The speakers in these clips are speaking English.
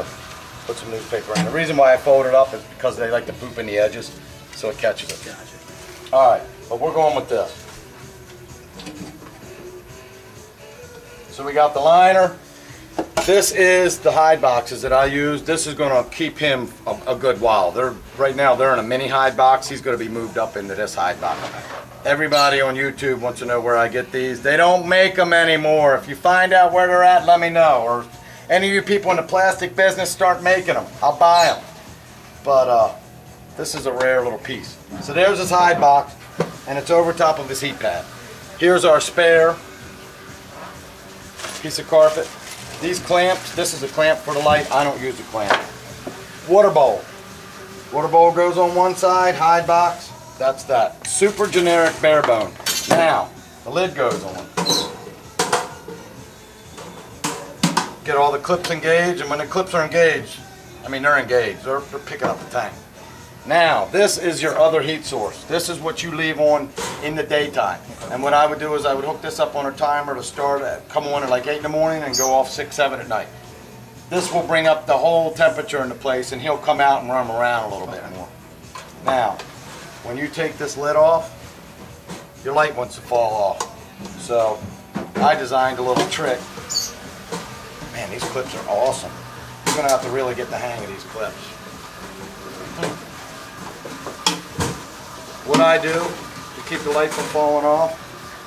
to put some newspaper in. The reason why I fold it up is because they like to poop in the edges, so it catches it. Gotcha. All right, but we're going with this. So we got the liner. This is the hide boxes that I use. This is going to keep him a good while. Right now they're in a mini hide box. He's going to be moved up into this hide box. Everybody on YouTube wants to know where I get these. They don't make them anymore. If you find out where they're at, let me know. Or any of you people in the plastic business, start making them. I'll buy them. But this is a rare little piece. So there's his hide box, and it's over top of his heat pad. Here's our spare piece of carpet. These clamps, this is a clamp for the light. I don't use a clamp. Water bowl. Water bowl goes on one side, hide box. That's that. Super generic bare bone. Now, the lid goes on. Get all the clips engaged, and when the clips are engaged, I mean they're engaged. They're picking up the tank. Now, this is your other heat source. This is what you leave on in the daytime. And what I would do is I would hook this up on a timer to start come on at like 8 in the morning and go off 6, 7 at night. This will bring up the whole temperature in the place, and he'll come out and run around a little bit more. Now, when you take this lid off, your light wants to fall off. So I designed a little trick. Man, these clips are awesome. You're going to have to really get the hang of these clips. What I do to keep the light from falling off,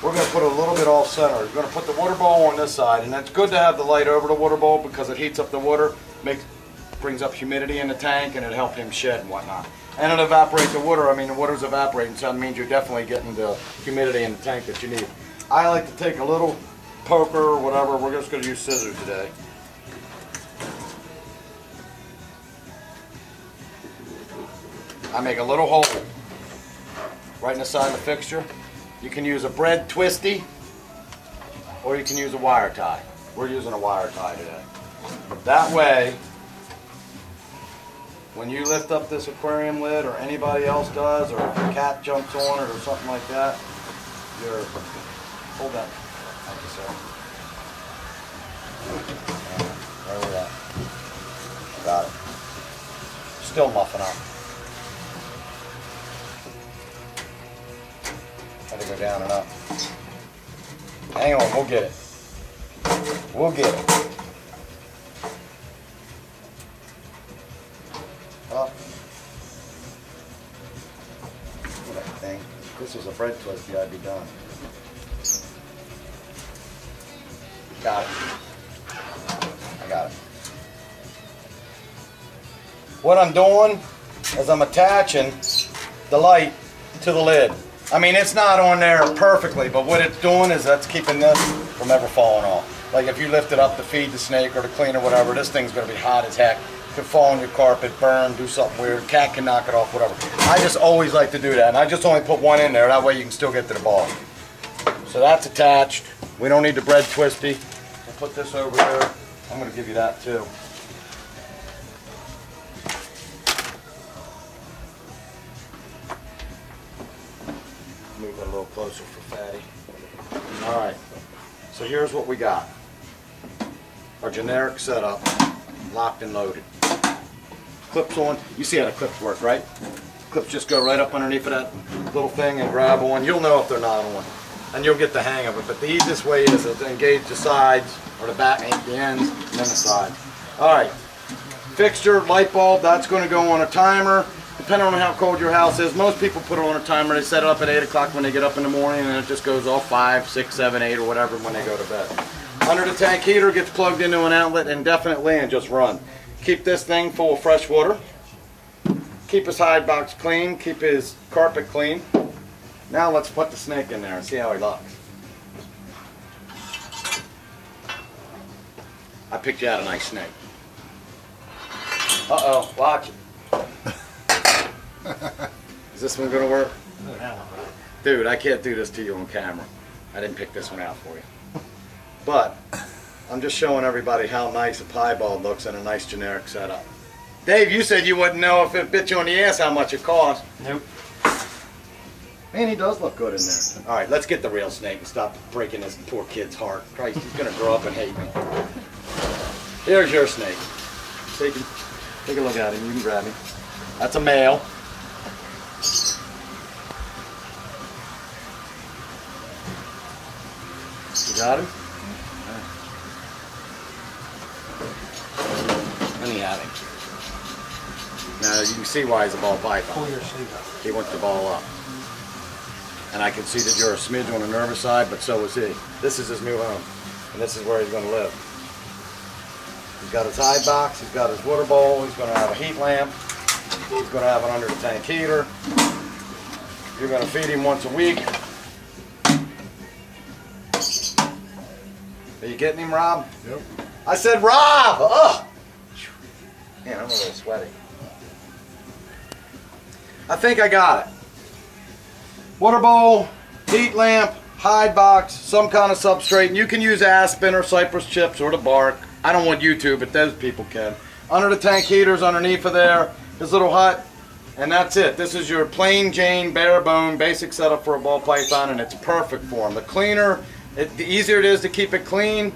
we're going to put a little bit off center. We're going to put the water bowl on this side, and it's good to have the light over the water bowl because it heats up the water, brings up humidity in the tank, and it helps him shed and whatnot. And it evaporates the water. I mean, the water's evaporating, so that means you're definitely getting the humidity in the tank that you need. I like to take a little poker or whatever. We're just going to use scissors today. I make a little hole right in the side of the fixture. You can use a bread twisty, or you can use a wire tie. We're using a wire tie today. That way, when you lift up this aquarium lid, or anybody else does, or if your cat jumps on it or something like that, you're, hold that. Thank you, sir. Where are we at? Got it. Still muffing up. Had to go down and up. Hang on, we'll get it. We'll get it. Up. Look at that thing. If this was a bread twisty, I'd be done. Got it. I got it. What I'm doing is I'm attaching the light to the lid. I mean, it's not on there perfectly, but what it's doing is that's keeping this from ever falling off. Like if you lift it up to feed the snake or to clean or whatever, this thing's going to be hot as heck. Could fall on your carpet, burn, do something weird. Cat can knock it off, whatever. I just always like to do that, and I just only put one in there. That way you can still get to the ball. So that's attached. We don't need the bread twisty. I'll put this over there. I'm going to give you that too. Move it a little closer for Fatty. Alright, so here's what we got. Our generic setup, locked and loaded. Clips on, you see how the clips work, right? Clips just go right up underneath of that little thing and grab on. You'll know if they're not on, and you'll get the hang of it. But the easiest way is to engage the sides, or the back, the ends, and then the sides. Alright, fixture, light bulb, that's going to go on a timer. Depending on how cold your house is, most people put it on a timer. They set it up at 8 o'clock when they get up in the morning, and it just goes off 5, 6, 7, 8, or whatever when they go to bed. Under the tank heater gets plugged into an outlet indefinitely and just run. Keep this thing full of fresh water. Keep his hide box clean. Keep his carpet clean. Now let's put the snake in there and see how he looks. I picked you out a nice snake. Uh-oh, watch it. Is this one gonna work? Dude, I can't do this to you on camera. I didn't pick this one out for you. But I'm just showing everybody how nice a piebald looks in a nice generic setup. Dave, you said you wouldn't know if it bit you on the ass how much it cost. Nope. Man, he does look good in there. Alright, let's get the real snake and stop breaking this poor kid's heart. Christ, he's gonna grow up and hate me. Here's your snake. Take a look at him. You can grab him. That's a male. You got him? And he had him. Now you can see why he's a ball python. Pull your sleeve up. He wants the ball up. And I can see that you're a smidge on the nervous side, but so is he. This is his new home. And this is where he's going to live. He's got his hide box, he's got his water bowl, he's going to have a heat lamp, he's going to have an under the tank heater. You're going to feed him once a week. Are you getting him, Rob? Yep. I said, Rob! Oh! Man, I'm a little sweaty. I think I got it. Water bowl, heat lamp, hide box, some kind of substrate. And you can use aspen or cypress chips or the bark. I don't want you to, but those people can. Under the tank heater's underneath of there, his little hut, and that's it. This is your plain Jane, bare bone, basic setup for a ball python, and it's perfect for him. The cleaner, the easier it is to keep it clean,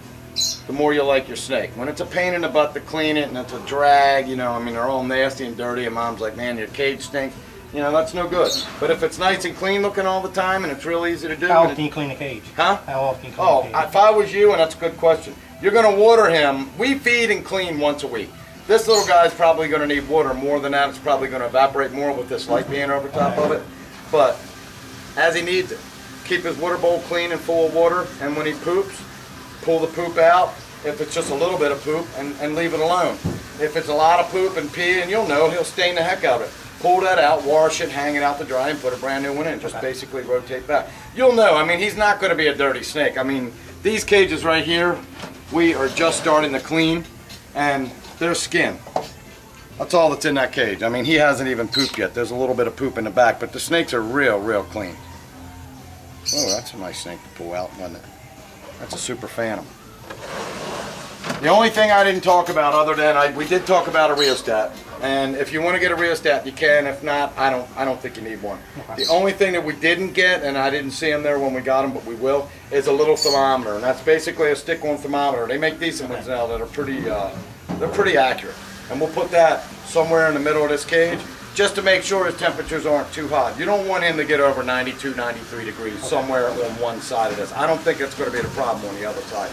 the more you like your snake. When it's a pain in the butt to clean it and it's a drag, you know, I mean, they're all nasty and dirty, and mom's like, man, your cage stinks. You know, that's no good. But if it's nice and clean looking all the time and it's real easy to do. How often do you clean the cage? Huh? How often do you clean the cage? If I was you, and that's a good question, you're going to water him. We feed and clean once a week. This little guy's probably going to need water more than that. It's probably going to evaporate more with this light being over top of it. But as he needs it, keep his water bowl clean and full of water. And when he poops, pull the poop out. If it's just a little bit of poop, and leave it alone. If it's a lot of poop and pee, and you'll know, he'll stain the heck out of it. Pull that out, wash it, hang it out to dry, and put a brand new one in. Just basically rotate back. You'll know. I mean, he's not going to be a dirty snake. I mean, these cages right here, we are just starting to clean, and they're skin. That's all that's in that cage. I mean, he hasn't even pooped yet. There's a little bit of poop in the back, but the snakes are real clean. Oh, that's a nice snake to pull out, wasn't it? That's a super phantom. The only thing I didn't talk about, other than we did talk about a rheostat, and if you want to get a rheostat, you can. If not, I don't think you need one. Okay. The only thing that we didn't get, and I didn't see them there when we got them, but we will, is a little thermometer, and that's basically a stick-on thermometer. They make decent ones now that are they're pretty accurate, and we'll put that somewhere in the middle of this cage just to make sure his temperatures aren't too hot. You don't want him to get over 92, 93 degrees somewhere on one side of this. I don't think that's going to be the problem on the other side,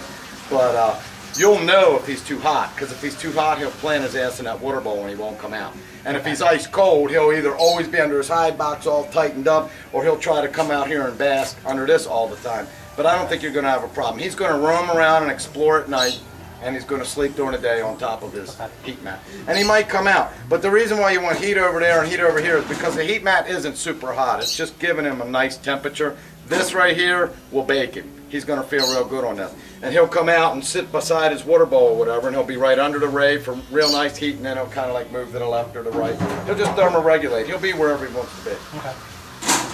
but. You'll know if he's too hot, because if he's too hot, he'll plant his ass in that water bowl and he won't come out. And if he's ice cold, he'll either always be under his hide box all tightened up, or he'll try to come out here and bask under this all the time. But I don't think you're going to have a problem. He's going to roam around and explore at night, and he's going to sleep during the day on top of his heat mat. And he might come out. But the reason why you want heat over there and heat over here is because the heat mat isn't super hot. It's just giving him a nice temperature. This right here will bake him. He's going to feel real good on this. And he'll come out and sit beside his water bowl or whatever, and he'll be right under the ray for real nice heat, and then he'll kind of like move to the left or the right. He'll just thermoregulate. He'll be wherever he wants to be. Okay.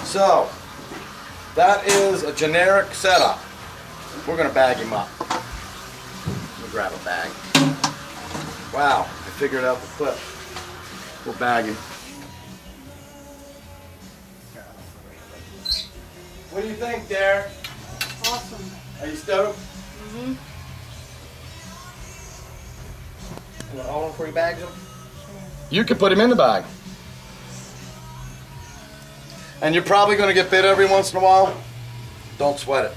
So, that is a generic setup. We're going to bag him up. We'll grab a bag. Wow, I figured out the clip. We'll bag him. What do you think, Derek? Awesome. Are you stoked? Mm-hmm. You want all of them before you bag them? You can put him in the bag. And you're probably going to get bit every once in a while. Don't sweat it.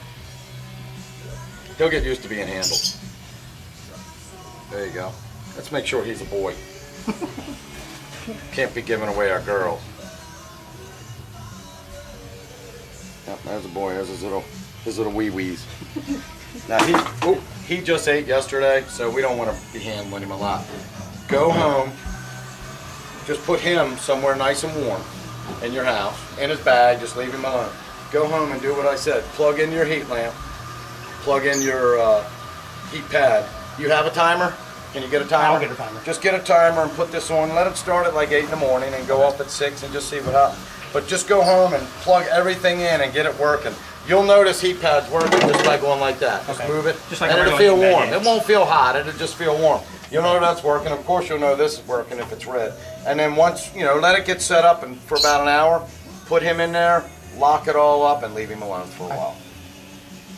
He'll get used to being handled. There you go. Let's make sure he's a boy. Can't be giving away our girls. Yep, there's a boy. There's his little wee-wees. Now he just ate yesterday, so we don't want to be handling him a lot. Go home. Just put him somewhere nice and warm in your house, in his bag. Just leave him alone. Go home and do what I said. Plug in your heat lamp. Plug in your heat pad. You have a timer? Can you get a timer? I'll get a timer. Just get a timer and put this on. Let it start at like 8 in the morning and go off at 6 and just see what happens. But just go home and plug everything in and get it working. You'll notice heat pads working just by going like that. Just move it, just like and it'll feel warm. It won't feel hot. It'll just feel warm. You'll know that's working. Of course, you'll know this is working if it's red. And then once, let it get set up and for about an hour, put him in there, lock it all up, and leave him alone for a while.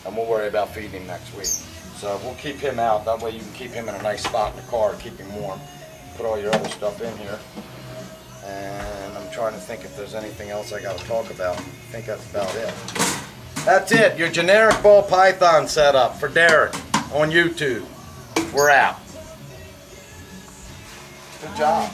And we'll worry about feeding him next week. So we'll keep him out. That way you can keep him in a nice spot in the car, keep him warm. put all your other stuff in here. And I'm trying to think if there's anything else I got to talk about. I think that's about it. That's it, your generic ball python setup for Derek on YouTube. We're out. Good job.